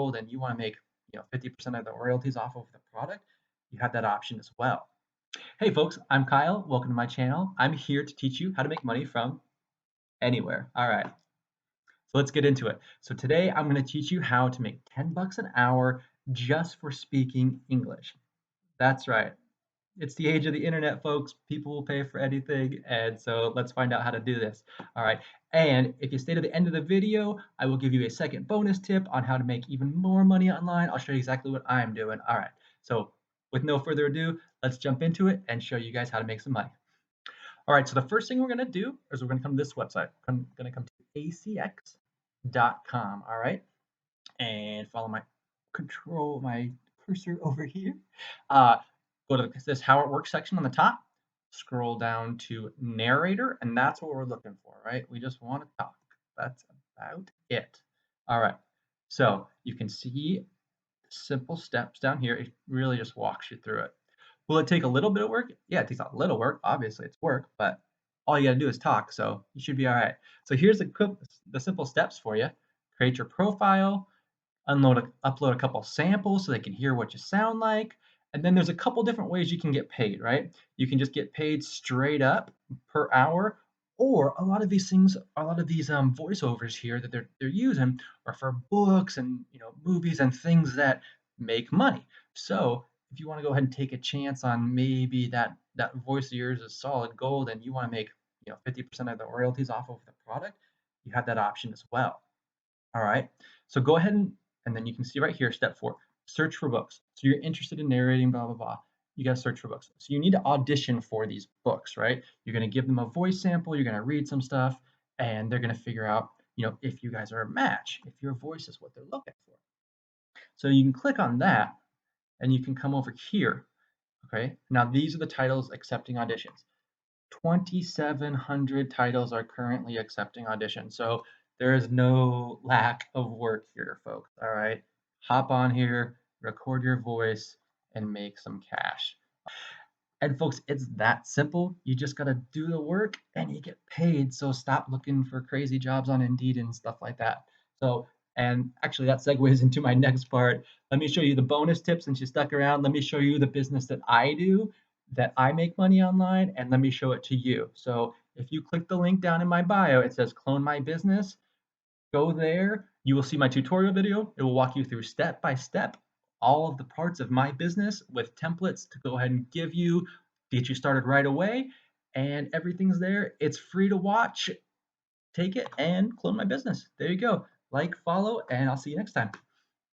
gold and you want to make 50% of the royalties off of the product, you have that option as well. Hey folks, I'm Kyle. Welcome to my channel. I'm here to teach you how to make money from anywhere. All right, so let's get into it. So today I'm going to teach you how to make 10 bucks an hour just for speaking English. That's right. It's the age of the internet, folks. People will pay for anything. And so let's find out how to do this. All right. And if you stay to the end of the video, I will give you a second bonus tip on how to make even more money online. I'll show you exactly what I'm doing. All right. So with no further ado, let's jump into it and show you guys how to make some money. All right. So the first thing we're going to do is we're going to come to this website. I'm going to come to acx.com. All right. And follow my cursor over here. Go to this How It Works section on the top, scroll down to narrator, and that's what we're looking for, right? We just want to talk. That's about it. All right. So you can see simple steps down here. It really just walks you through it. Will it take a little bit of work? Yeah, it takes a little work. Obviously, it's work, but all you got to do is talk, so you should be all right. So here's the simple steps for you. Create your profile, upload a couple samples so they can hear what you sound like. And then there's a couple different ways you can get paid, right? You can just get paid straight up per hour, or a lot of these voiceovers here that they're using are for books and movies and things that make money. So if you want to go ahead and take a chance on maybe that voice of yours is solid gold and you want to make 50% of the royalties off of the product, you have that option as well. All right. So go ahead and then you can see right here, step 4, search for books. So you're interested in narrating, blah, blah, blah. You got to search for books. So you need to audition for these books, right? You're going to give them a voice sample. You're going to read some stuff, and they're going to figure out, if you guys are a match, if your voice is what they're looking for. So you can click on that, and you can come over here. Okay. Now these are the titles accepting auditions. 2,700 titles are currently accepting auditions. So there is no lack of work here, folks. All right. Hop on here, record your voice, and make some cash. And folks, it's that simple. You just got to do the work and you get paid. So stop looking for crazy jobs on Indeed and stuff like that. So, and actually that segues into my next part. Let me show you the bonus tips since you stuck around. Let me show you the business that I do, that I make money online, and let me show it to you. So if you click the link down in my bio, it says clone my business. Go there, you will see my tutorial video. It will walk you through step by step all of the parts of my business with templates to go ahead and get you started right away. And everything's there. It's free to watch. Take it and clone my business. There you go. Like, follow, and I'll see you next time.